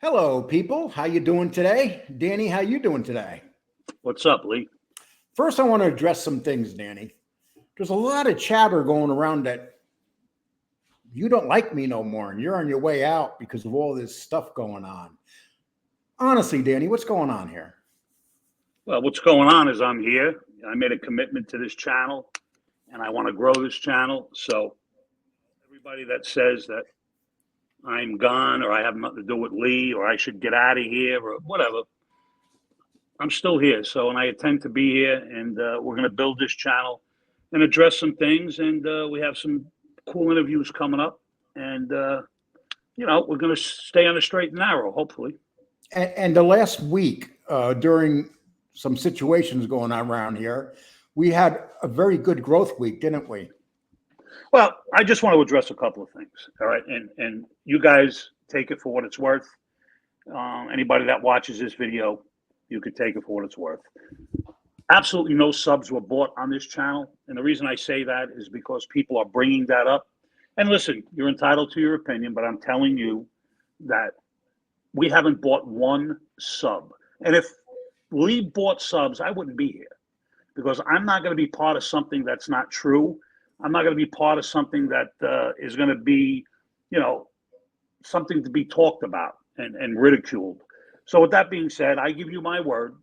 Hello, people. How you doing today? Danny, how you doing today? What's up, Lee? First, I want to address some things, Danny. There's a lot of chatter going around that you don't like me no more and you're on your way out because of all this stuff going on. Honestly, Danny, what's going on here? Well, what's going on is I'm here. I made a commitment to this channel and I want to grow this channel. So everybody that says that I'm gone or I have nothing to do with Lee or I should get out of here or whatever, I'm still here. So, and I intend to be here and we're going to build this channel and address some things. And we have some cool interviews coming up. And, we're going to stay on the straight and narrow, hopefully. And the last week, during some situations going on around here, we had a very good growth week, didn't we? Well, I just want to address a couple of things. All right. And you guys take it for what it's worth. Anybody that watches this video, you could take it for what it's worth. Absolutely no subs were bought on this channel. And the reason I say that is because people are bringing that up. And listen, you're entitled to your opinion, but I'm telling you that we haven't bought one sub. And if Lee bought subs, I wouldn't be here because I'm not going to be part of something that's not true. I'm not going to be part of something that is going to be, something to be talked about and ridiculed. So with that being said, I give you my word.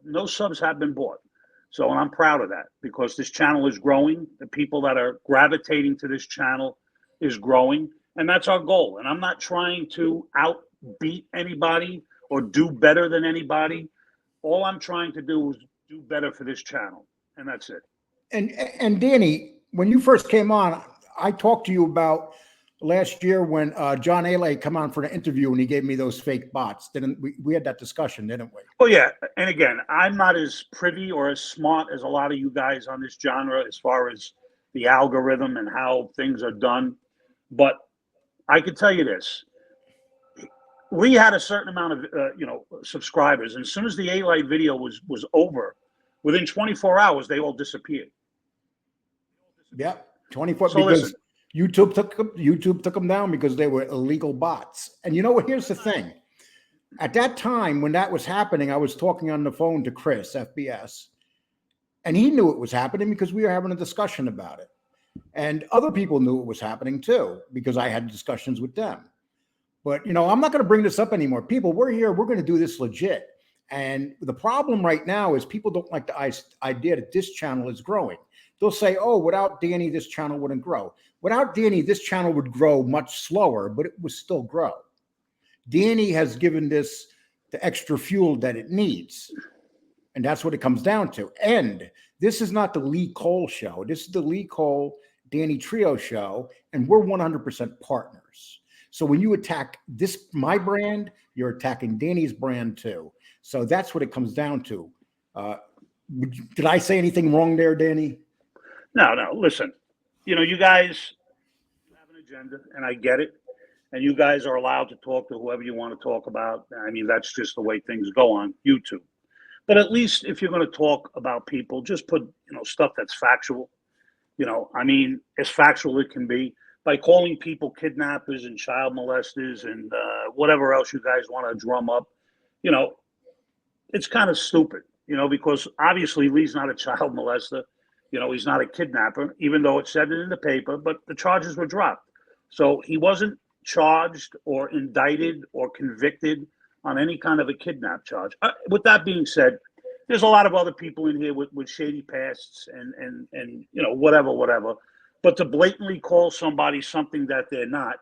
No subs have been bought. So, and I'm proud of that because this channel is growing. The people that are gravitating to this channel is growing. And that's our goal. And I'm not trying to outbeat anybody or do better than anybody. All I'm trying to do is do better for this channel. And that's it. And Danny, when you first came on, I talked to you about last year when John Alite come on for an interview and he gave me those fake bots. Didn't we had that discussion, didn't we? Oh yeah. And again, I'm not as privy or as smart as a lot of you guys on this genre as far as the algorithm and how things are done. But I can tell you this. We had a certain amount of subscribers. And as soon as the Alite video was over, within 24 hours, they all disappeared. Yeah, 24 So because listen, YouTube took them down because they were illegal bots. And you know what? Here's the thing. At that time when that was happening, I was talking on the phone to Chris, FBS, and he knew it was happening because we were having a discussion about it. And other people knew it was happening too because I had discussions with them. But, I'm not going to bring this up anymore. People, we're here. We're going to do this legit. And the problem right now is people don't like the idea that this channel is growing. They'll say, oh, without Danny, this channel wouldn't grow. Without Danny, this channel would grow much slower, but it would still grow. Danny has given this the extra fuel that it needs. And that's what it comes down to. And this is not the Lee Cole show. This is the Lee Cole Danny Trio show. And we're 100% partners. So when you attack my brand, you're attacking Danny's brand too. So that's what it comes down to. Did I say anything wrong there, Danny? No. Listen, you guys have an agenda, and I get it. And you guys are allowed to talk to whoever you want to talk about. I mean, that's just the way things go on YouTube. But at least if you're going to talk about people, just put stuff that's factual. As factual it can be. By calling people kidnappers and child molesters and whatever else you guys want to drum up, it's kind of stupid, because obviously Lee's not a child molester. He's not a kidnapper, even though it said it in the paper, but the charges were dropped. So he wasn't charged or indicted or convicted on any kind of a kidnap charge. With that being said, there's a lot of other people in here with shady pasts and whatever. But to blatantly call somebody something that they're not,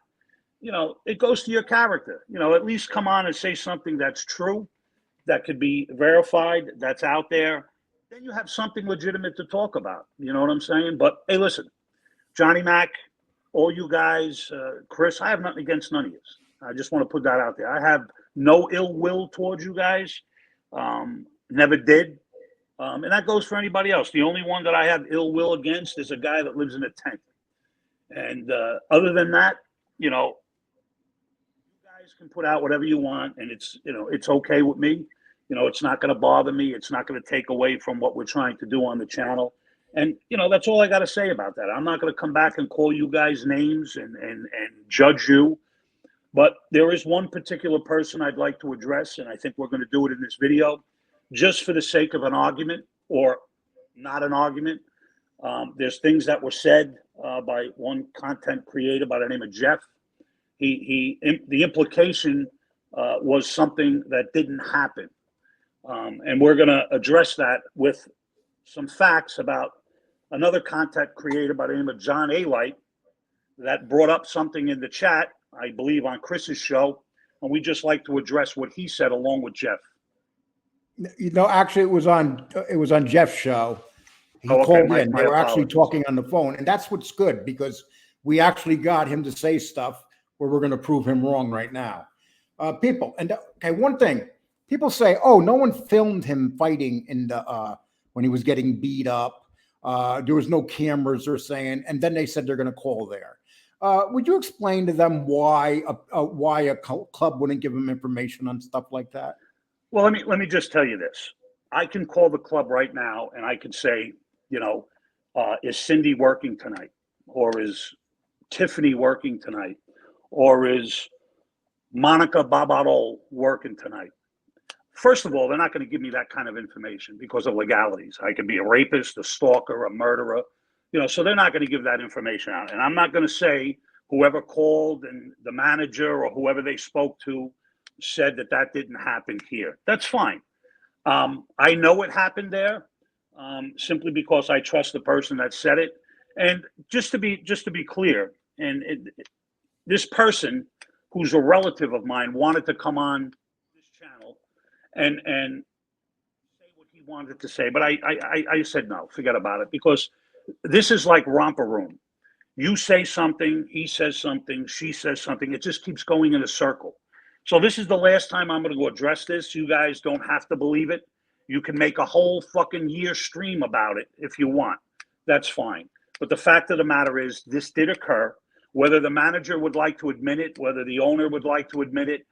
it goes to your character. At least come on and say something that's true, that could be verified, that's out there. Then you have something legitimate to talk about. You know what I'm saying? But hey, listen, Johnny Mac, all you guys, Chris, I have nothing against none of you. I just want to put that out there. I have no ill will towards you guys. Never did. And that goes for anybody else. The only one that I have ill will against is a guy that lives in a tent. And other than that, you guys can put out whatever you want, and it's okay with me. It's not going to bother me. It's not going to take away from what we're trying to do on the channel. And, that's all I got to say about that. I'm not going to come back and call you guys names and judge you. But there is one particular person I'd like to address, and I think we're going to do it in this video, just for the sake of an argument or not an argument. There's things that were said by one content creator by the name of Jeff. The implication was something that didn't happen. And we're going to address that with some facts about another content creator by the name of John Alite that brought up something in the chat, I believe on Chris's show, and we just like to address what he said along with Jeff. Actually, it was on Jeff's show. He called in. They were actually talking on the phone, and that's what's good, because we actually got him to say stuff where we're going to prove him wrong right now. People, and okay, one thing, people say, oh, no one filmed him fighting in the when he was getting beat up. There was no cameras, they're saying, and then they said they're going to call there. Would you explain to them why a club wouldn't give him information on stuff like that? Well, let me just tell you this. I can call the club right now and I can say, is Cindy working tonight? Or is Tiffany working tonight? Or is Monica Barbaro working tonight? First of all, they're not going to give me that kind of information because of legalities. I could be a rapist, a stalker, a murderer, so they're not going to give that information out. And I'm not going to say whoever called and the manager or whoever they spoke to said that didn't happen here. That's fine. I know it happened there simply because I trust the person that said it. And just to be clear, this person who's a relative of mine wanted to come on this channel and say what he wanted to say, but I said no, forget about it, because this is like romper room. You say something, he says something, she says something. It just keeps going in a circle. So this is the last time I'm going to go address this. You guys don't have to believe it. You can make a whole fucking year stream about it if you want. That's fine. But the fact of the matter is, this did occur. Whether the manager would like to admit it, whether the owner would like to admit it,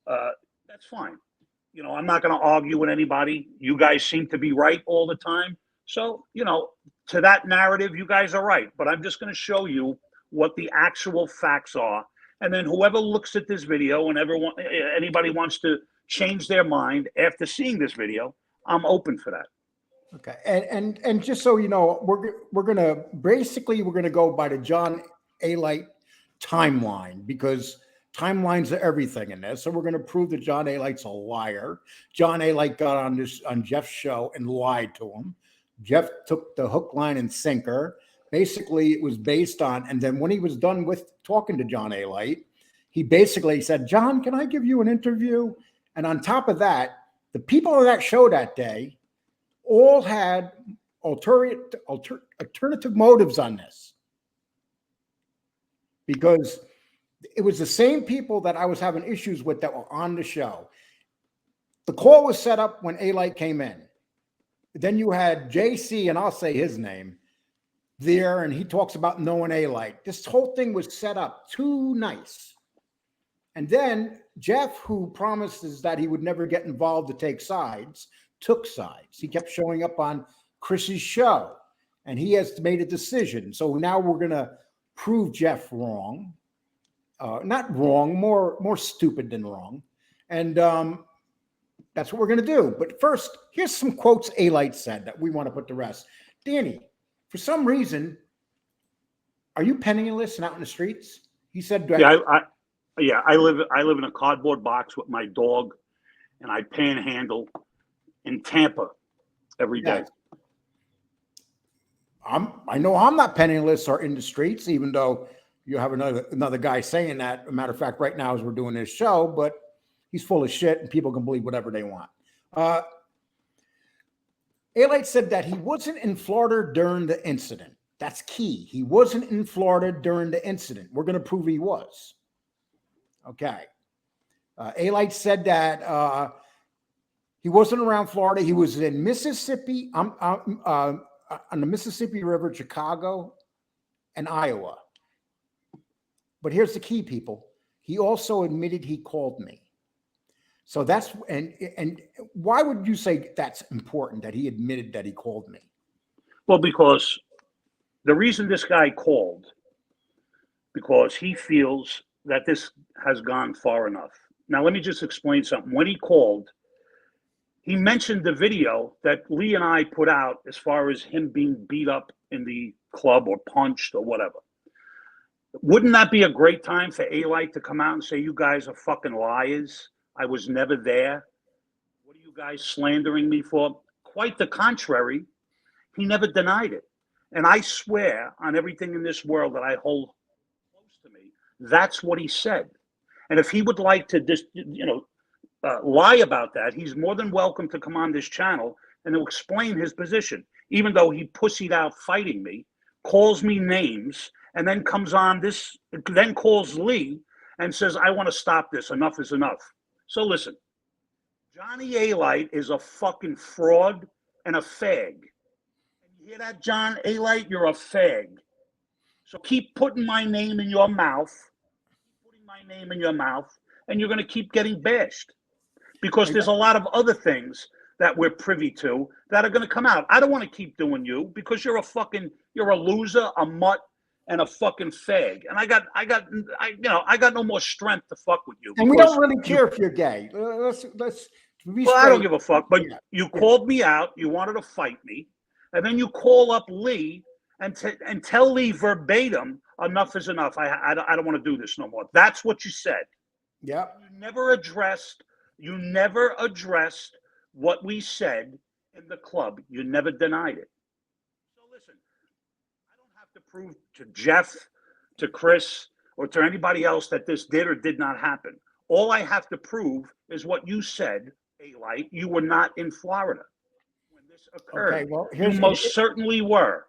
that's fine. I'm not going to argue with anybody. You guys seem to be right all the time. So, to that narrative, you guys are right. But I'm just going to show you what the actual facts are. And then whoever looks at this video and anybody wants to change their mind after seeing this video, I'm open for that. Okay. And just so you know, we're going to go by the John Alite timeline, because timelines are everything in this. So we're going to prove that John Alite's a liar. John Alite got on Jeff's show and lied to him. Jeff took the hook, line, and sinker. Basically, it was based on, and then when he was done with talking to John Alite, he basically said, John, can I give you an interview? And on top of that, the people on that show that day all had alternative motives on this, because it was the same people that I was having issues with that were on the show. The call was set up when Alite came in. Then you had JC, and I'll say his name, there, and he talks about knowing Alite. This whole thing was set up too nice. And then Jeff, who promises that he would never get involved to take sides, took sides. He kept showing up on Chris's show, and he has made a decision. So now we're going to prove Jeff wrong. Not wrong, more stupid than wrong. And that's what we're going to do. But first, here's some quotes Alite said that we want to put to rest. Danny, for some reason, are you penniless and out in the streets? He said, yeah, I live in a cardboard box with my dog, and I panhandle in Tampa every day. I know I'm not penniless or in the streets, even though you have another guy saying that. As a matter of fact, right now as we're doing this show, but he's full of shit and people can believe whatever they want. Alite said that he wasn't in Florida during the incident. That's key. He wasn't in Florida during the incident. We're going to prove he was. Okay. Alite said that he wasn't around Florida. He was in Mississippi, on the Mississippi River, Chicago, and Iowa. But here's the key, people. He also admitted he called me. So that's, and why would you say that's important, that he admitted that he called me? Well, because the reason this guy called, because he feels that this has gone far enough. Now, let me just explain something. When he called, he mentioned the video that Lee and I put out as far as him being beat up in the club or punched or whatever. Wouldn't that be a great time for Alite to come out and say, you guys are fucking liars? I was never there. What are you guys slandering me for? Quite the contrary. He never denied it. And I swear on everything in this world that I hold close to me, that's what he said. And if he would like to just, lie about that, he's more than welcome to come on this channel and to explain his position, even though he pussied out fighting me, calls me names, and then comes on this, then calls Lee and says, I want to stop this. Enough is enough. So listen, Johnny Alite is a fucking fraud and a fag. And you hear that, John Alite? You're a fag. So keep putting my name in your mouth, and you're going to keep getting bashed. Because there's a lot of other things that we're privy to that are going to come out. I don't want to keep doing you because you're a loser, a mutt, and a fucking fag. And I got no more strength to fuck with you. And we don't really care if you're gay. Let's be straight. I don't give a fuck. But you called me out. You wanted to fight me, and then you call up Lee and tell Lee verbatim, enough is enough. I don't want to do this no more. That's what you said. Yeah. You never addressed what we said in the club. You never denied it. So listen, I don't have to prove to Jeff, to Chris, or to anybody else that this did or did not happen. All I have to prove is what you said, Alite. You were not in Florida when this occurred. Okay, well, you most certainly were.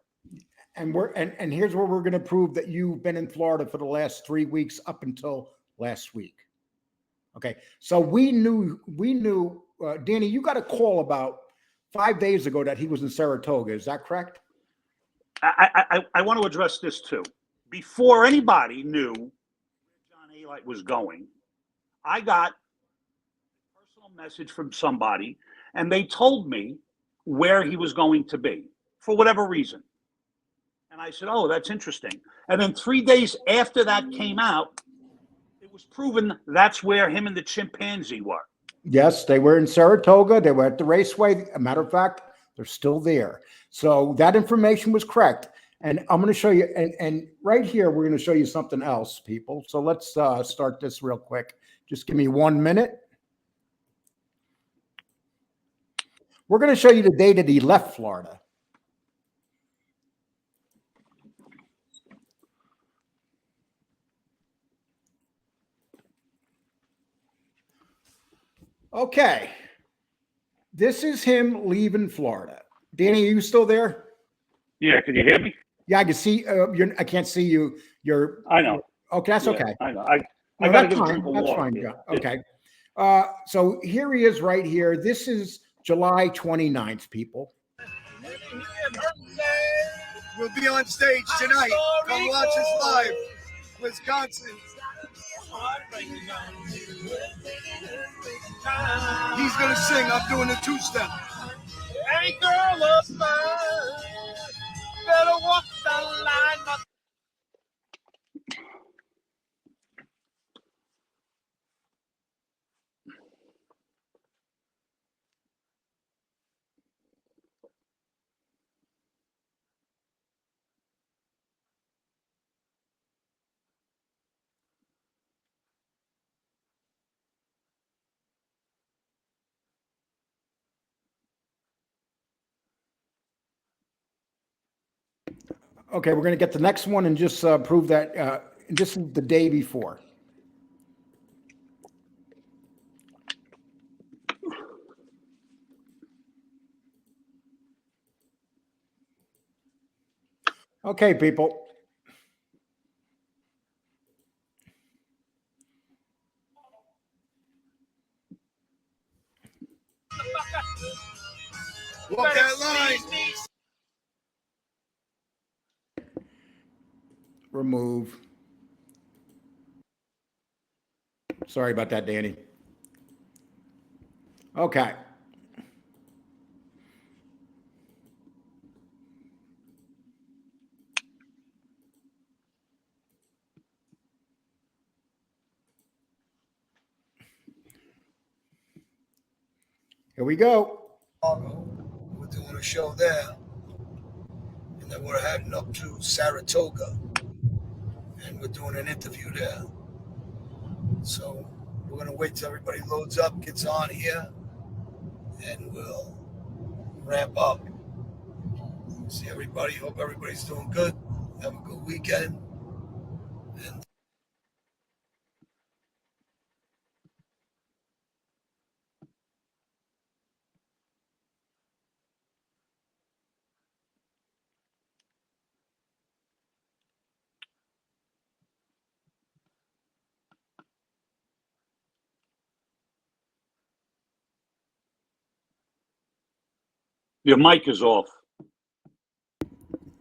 And here's where we're going to prove that you've been in Florida for the last 3 weeks up until last week. Okay, so we knew, Danny, you got a call about 5 days ago that he was in Saratoga. Is that correct? I want to address this too. Before anybody knew where John Alite was going, I got a personal message from somebody, and they told me where he was going to be for whatever reason. And I said, oh, that's interesting. And then 3 days after that came out, it was proven that's where him and the chimpanzee were. Yes, they were in Saratoga. They were at the raceway. A matter of fact, they're still there. So that information was correct. And I'm going to show you, and right here, we're going to show you something else, people. So let's start this real quick. Just give me 1 minute. We're going to show you the day that he left Florida. Okay. This is him leaving Florida. Danny, are you still there? Yeah, can you hear me? Yeah, I can see. I can't see you. I know. Okay, that's okay. I know. I got to get a drink of water. That's fine, John. Okay. So here he is right here. This is July 29th, people. We'll be on stage tonight. Come watch us live. Wisconsin. He's gonna sing. I'm doing a two-step. Hey, girl of mine, better walk the line. Okay, we're going to get the next one and just prove that this is the day before. Okay, people. Walk that line. Remove. Sorry about that, Danny. Okay. Here we go. We're doing a show there. And then we're heading up to Saratoga. And we're doing an interview there. So we're going to wait till everybody loads up, gets on here, and we'll ramp up. See everybody. Hope everybody's doing good. Have a good weekend. And Your mic is off.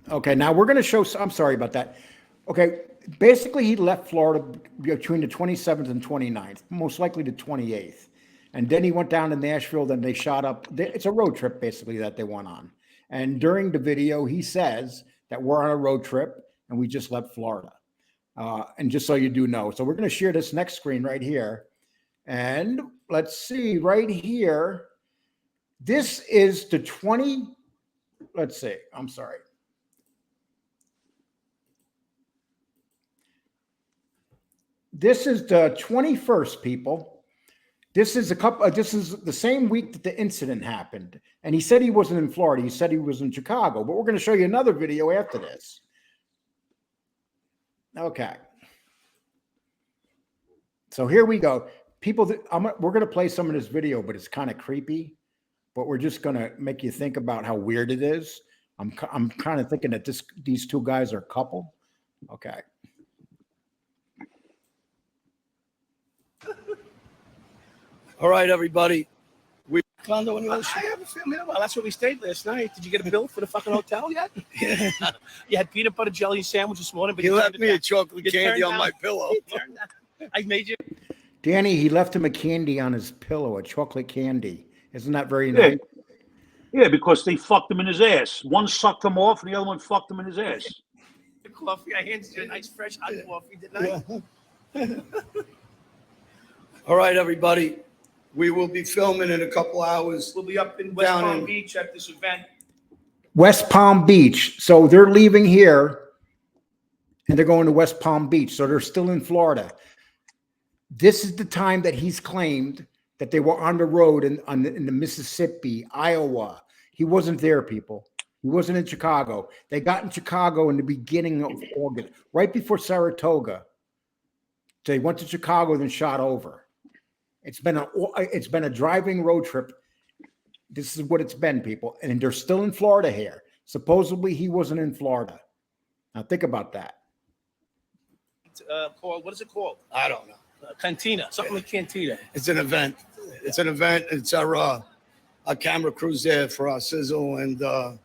Okay, now we're going to show. I'm sorry about that. Okay, basically he left Florida between the 27th and 29th, most likely the 28th. And then he went down to Nashville. Then they shot up. It's a road trip basically that they went on. And during the video, he says that we're on a road trip and we just left Florida. And just so you do know. So we're going to share this next screen right here. And let's see right here. This is the 20. Let's see. I'm sorry. This is the 21st, people. This is this is the same week that the incident happened. And he said he wasn't in Florida. He said he was in Chicago. But we're going to show you another video after this. Okay. So here we go. People, we're going to play some of this video, but it's kind of creepy. But we're just going to make you think about how weird it is. I'm kind of thinking that these two guys are a couple. Okay. all right, everybody. We Condo in the ocean. I have a family. Well, that's where we stayed last night. Did you get a bill for the fucking hotel yet? You had peanut butter jelly sandwich this morning, but he you left turned me it a chocolate You candy turned on my down- pillow. you turned down- I made you. Danny, he left him a candy on his pillow, a chocolate candy. Isn't that very nice? Yeah, because they fucked him in his ass. One sucked him off, and the other one fucked him in his ass. The coffee. I handed you a nice fresh hot coffee, didn't I? All right, everybody. We will be filming in a couple hours. We'll be up in West Down Palm in- Beach at this event. West Palm Beach. So they're leaving here and they're going to West Palm Beach. So they're still in Florida. This is the time that he's claimed that they were on the road in the Mississippi, Iowa. He wasn't there, people. He wasn't in Chicago. They got in Chicago in the beginning of August, right before Saratoga. They went to Chicago, then shot over. It's been a driving road trip. This is what it's been, people. And they're still in Florida here. Supposedly he wasn't in Florida. Now think about that. Called, what is it called? I don't know. Cantina. Something like Cantina. It's an event. It's an event. It's our camera crews there for our sizzle, and the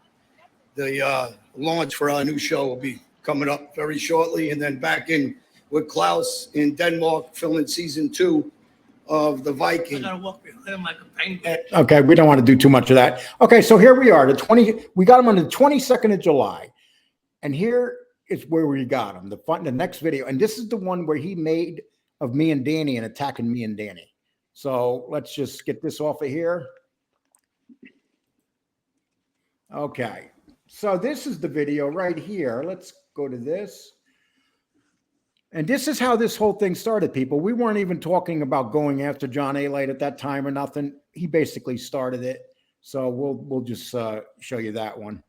launch for our new show will be coming up very shortly. And then back in with Klaus in Denmark, filming season 2 of The I Viking. gotta walk behind him like a penguin. Okay, we don't want to do too much of that. Okay, so here we are. We got him on the 22nd of July. And here is where we got him. The next video. And this is the one where he made of me and Danny and attacking me and Danny. So let's just get this off of here. Okay. So this is the video right here. Let's go to this. And this is how this whole thing started, people. We weren't even talking about going after John Alite at that time or nothing. He basically started it. So we'll just show you that one.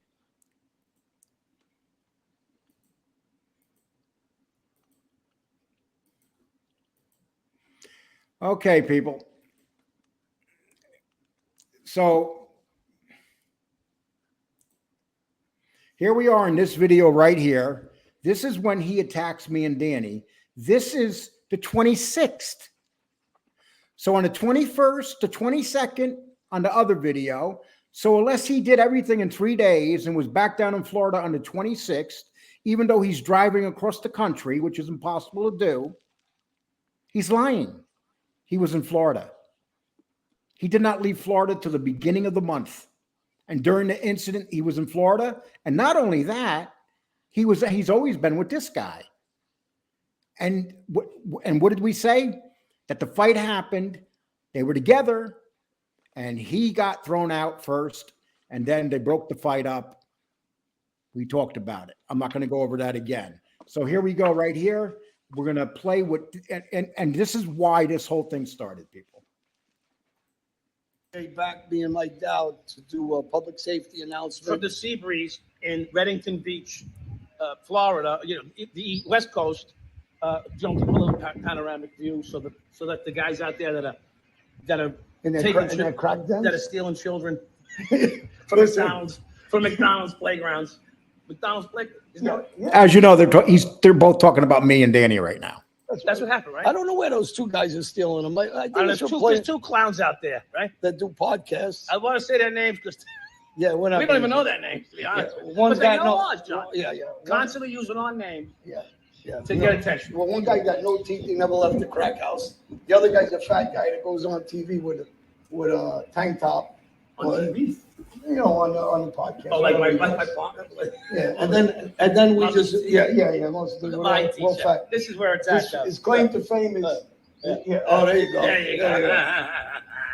Okay, people. So here we are in this video right here. This is when he attacks me and Danny. This is the 26th. So on the 21st, the 22nd on the other video. So unless he did everything in 3 days and was back down in Florida on the 26th, even though he's driving across the country, which is impossible to do, he's lying. He was in Florida. He did not leave Florida till the beginning of the month. And during the incident, he was in Florida. And not only that, he's always been with this guy. And what did we say? That the fight happened. They were together. and he got thrown out first, and then they broke the fight up. We talked about it. I'm not going to go over that again. So here we go right here. We're going to play what, and this is why this whole thing started, people. Back being Mike Dowd to do a public safety From announcement. the sea breeze in Reddington Beach, Florida, the West Coast. Don't give them a little panoramic view so that the guys out there that are In that taking crack den? that are stealing children from Listen. McDonald's playgrounds. McDonald's playground. As you know, they're both talking about me and Danny right now. That's what happened, right? I don't know where those two guys are stealing them. I think There's it's two, there's two clowns out there, right? that do podcasts. I want to say their names because Yeah, we're not we don't even know their names, to be Yeah, honest. one But they guy know us, John. Yeah. Constantly using our name Yeah. to get attention. Well, one guy got no teeth. He never left the crack house. The other guy's a fat guy that goes on TV with a tank top. On TV? You know, on the podcast. Oh, like my partner. Yeah, and then we just most of the My well, teacher. fact. This is where it's at. His claim to fame is yeah. Oh, there you go. There you There you go. go.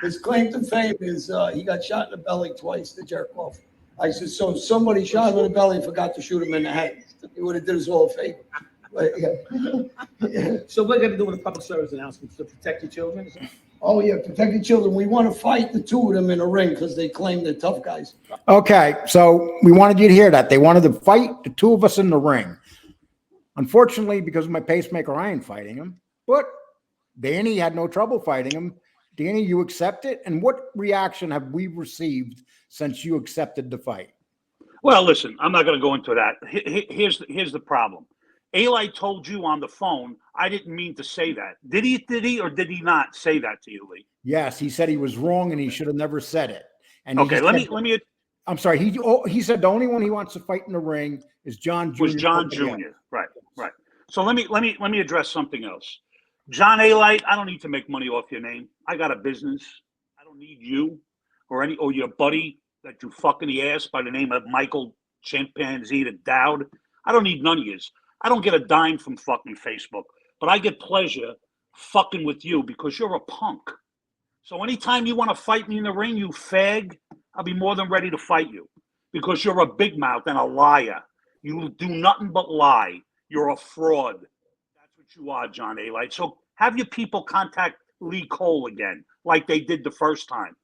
His claim to fame is he got shot in the belly twice to jerk off. I said, so somebody shot him in the belly and forgot to shoot him in the head. He would have did us all a favor. But, yeah. So we're going to do a public service announcement to protect your children. Oh, yeah, protect the children. We want to fight the two of them in a ring because they claim they're tough guys. Okay, so we wanted you to hear that. They wanted to fight the two of us in the ring. Unfortunately, because of my pacemaker, I ain't fighting him. But Danny had no trouble fighting him. Danny, you accept it? And what reaction have we received since you accepted the fight? Well, listen, I'm not going to go into that. Here's the problem. Alite told you on the phone, I didn't mean to say that. Did he, or did he not say that to you, Lee? Yes, he said he was wrong and he should have never said it. And Okay, let me. I'm sorry. He said the only one he wants to fight in the ring is John Jr. Was John Jr. Right. So let me address something else. John Alite, I don't need to make money off your name. I got a business. I don't need you or your buddy that you fuck in the ass by the name of Michael Chimpanzee Dowd. I don't need none of yous. I don't get a dime from fucking Facebook, but I get pleasure fucking with you because you're a punk. So anytime you want to fight me in the ring, you fag, I'll be more than ready to fight you because you're a big mouth and a liar. You do nothing but lie. You're a fraud. That's what you are, John Alite. So have your people contact Lee Cole again, like they did the first time.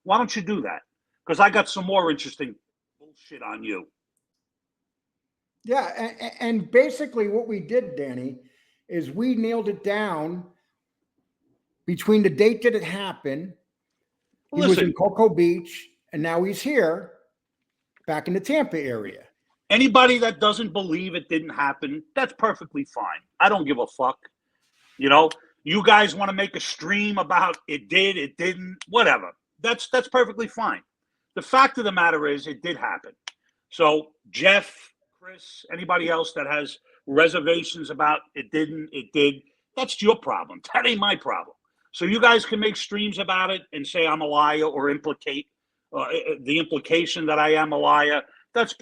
Why don't you do that? Because I got some more interesting bullshit on you. Yeah, and basically what we did, Danny, is we nailed it down between the date that it happened. He was in Cocoa Beach, and now he's here, back in the Tampa area. Anybody that doesn't believe it didn't happen, that's perfectly fine. I don't give a fuck. You know, you guys want to make a stream about it did, it didn't, whatever. That's perfectly fine. The fact of the matter is it did happen. So Jeff, Chris, anybody else that has reservations about it didn't, it did, that's your problem. That ain't my problem. So you guys can make streams about it and say I'm a liar or implicate the implication that I am a liar. That's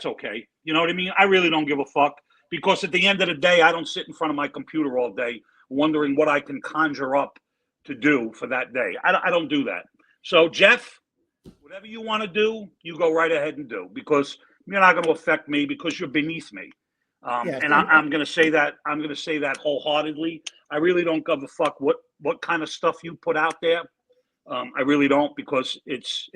okay. You know what I mean? I really don't give a fuck because at the end of the day, I don't sit in front of my computer all day wondering what I can conjure up to do for that day. I don't do that. So Jeff, whatever you want to do, you go right ahead and do because you're not going to affect me because you're beneath me. And I'm going to say that. I'm going to say that wholeheartedly. I really don't give a fuck what kind of stuff you put out there. I really don't because it's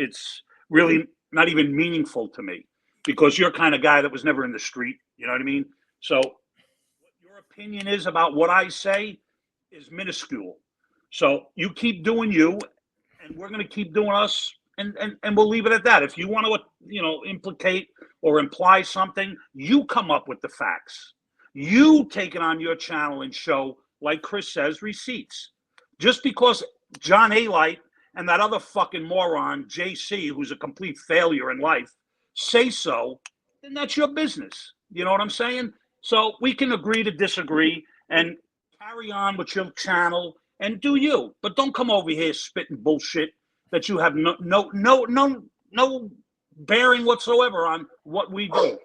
really not even meaningful to me because you're kind of guy that was never in the street. You know what I mean? So what your opinion is about what I say is minuscule. So you keep doing you, and we're going to keep doing us. And we'll leave it at that. If you want to, implicate or imply something, you come up with the facts. You take it on your channel and show, like Chris says, receipts. Just because John Alite and that other fucking moron, JC, who's a complete failure in life, say so, then that's your business. You know what I'm saying? So we can agree to disagree and carry on with your channel and do you. But don't come over here spitting bullshit that you have no bearing whatsoever on what we do.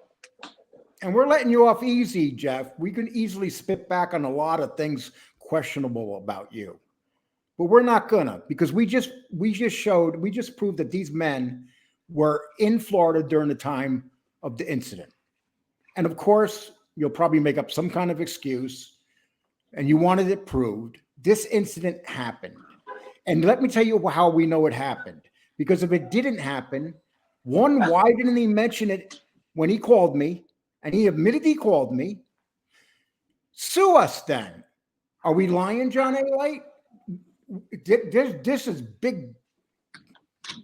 And we're letting you off easy, Jeff. We can easily spit back on a lot of things questionable about you. but we're not gonna, because we just proved that these men were in Florida during the time of the incident. And of course, you'll probably make up some kind of excuse, and you wanted it proved. This incident happened. And let me tell you how we know it happened. Because if it didn't happen, one, why didn't he mention it when he called me? And he admitted he called me. Sue us then. Are we lying, John Alite? This is big.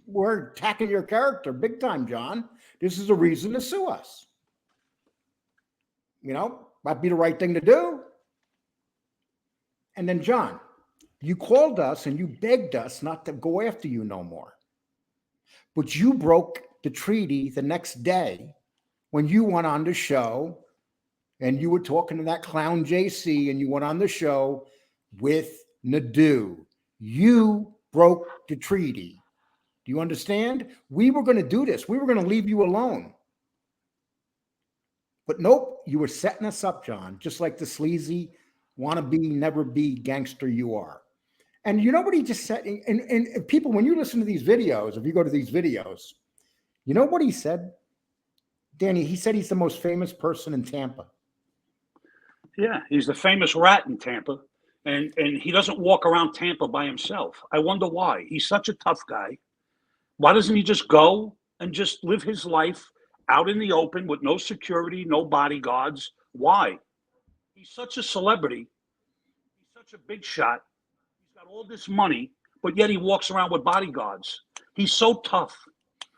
We're attacking your character big time, John. This is a reason to sue us. You know, might be the right thing to do. And then, John, you called us and you begged us not to go after you no more. But you broke the treaty the next day when you went on the show and you were talking to that clown JC and you went on the show with Nadu. You broke the treaty. Do you understand? We were going to do this. We were going to leave you alone. But nope, you were setting us up, John, just like the sleazy, wannabe, never be gangster you are. And you know what he just said? And people, when you listen to these videos, if you go to these videos, you know what he said? Danny, he said he's the most famous person in Tampa. Yeah, he's the famous rat in Tampa. And he doesn't walk around Tampa by himself. I wonder why. He's such a tough guy. Why doesn't he just go and just live his life out in the open with no security, no bodyguards? Why? He's such a celebrity. He's such a big shot. He's got all this money, but yet he walks around with bodyguards. He's so tough.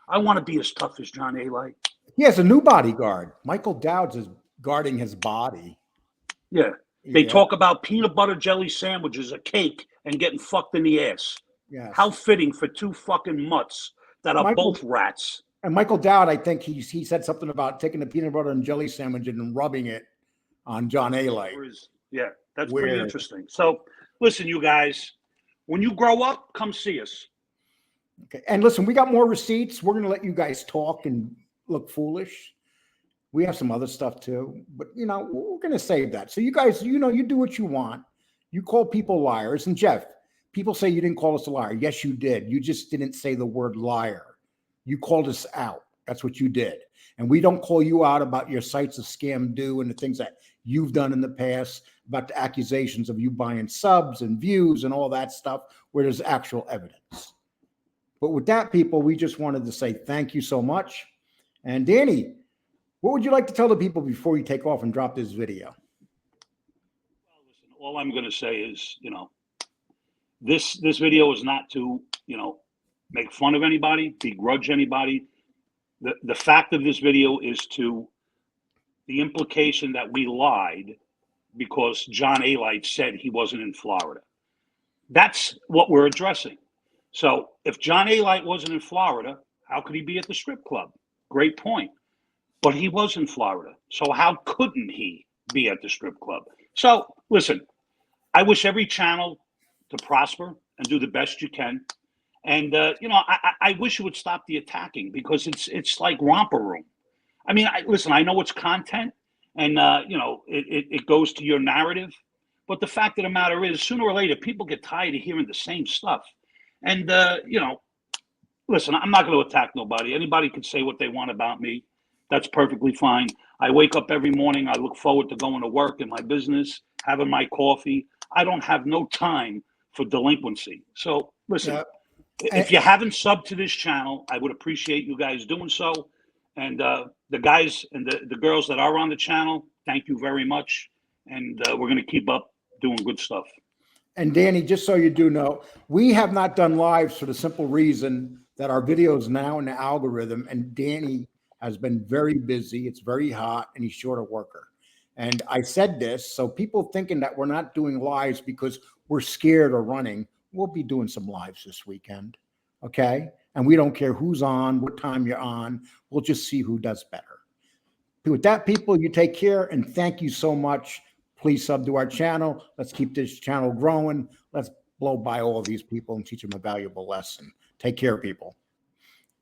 I want to be as tough as John Alite. He has a new bodyguard. Michael Dowd is guarding his body. Yeah. They talk about peanut butter jelly sandwiches, a cake, and getting fucked in the ass. Yes. How fitting for two fucking mutts that are both rats. And Michael Dowd, I think he said something about taking the peanut butter and jelly sandwich and rubbing it on John Alite. Yeah, that's pretty interesting. So, listen, you guys, when you grow up, come see us. Okay. And listen, we got more receipts. We're going to let you guys talk and look foolish. We have some other stuff too, but you know, we're going to save that. So you guys, you know, you do what you want. You call people liars. And Jeff, people say you didn't call us a liar. Yes, you did. You just didn't say the word liar. You called us out. That's what you did. And we don't call you out about your sites of scam do and the things that you've done in the past, about the accusations of you buying subs and views and all that stuff where there's actual evidence. But with that, people, we just wanted to say thank you so much. And Danny, what would you like to tell the people before you take off and drop this video? Well, listen, all I'm going to say is, you know, this video is not to, you know, make fun of anybody, begrudge anybody. The fact of this video is to the implication that we lied because John Alite said he wasn't in Florida. That's what we're addressing. So if John Alite wasn't in Florida, how could he be at the strip club? Great point. But he was in Florida. So how couldn't he be at the strip club? So listen, I wish every channel to prosper and do the best you can. And, you know, I wish you would stop the attacking because it's like romper room. I mean, listen, I know it's content and, you know, it goes to your narrative. But the fact of the matter is, sooner or later, people get tired of hearing the same stuff. And, you know, listen, I'm not going to attack nobody. Anybody can say what they want about me. That's perfectly fine. I wake up every morning. I look forward to going to work in my business, having my coffee. I don't have no time for delinquency. So listen, if you haven't subbed to this channel, I would appreciate you guys doing so. And the guys and the girls that are on the channel, thank you very much. And we're going to keep up doing good stuff. And Danny, just so you do know, we have not done lives for the simple reason that our video is now in the algorithm, and Danny has been very busy. It's very hot, and he's short a worker. And I said this, so people thinking that we're not doing lives because we're scared or running, we'll be doing some lives this weekend, okay? And we don't care who's on, what time you're on. We'll just see who does better. With that, people, you take care, and thank you so much. Please sub to our channel. Let's keep this channel growing. Let's blow by all these people and teach them a valuable lesson. Take care, people.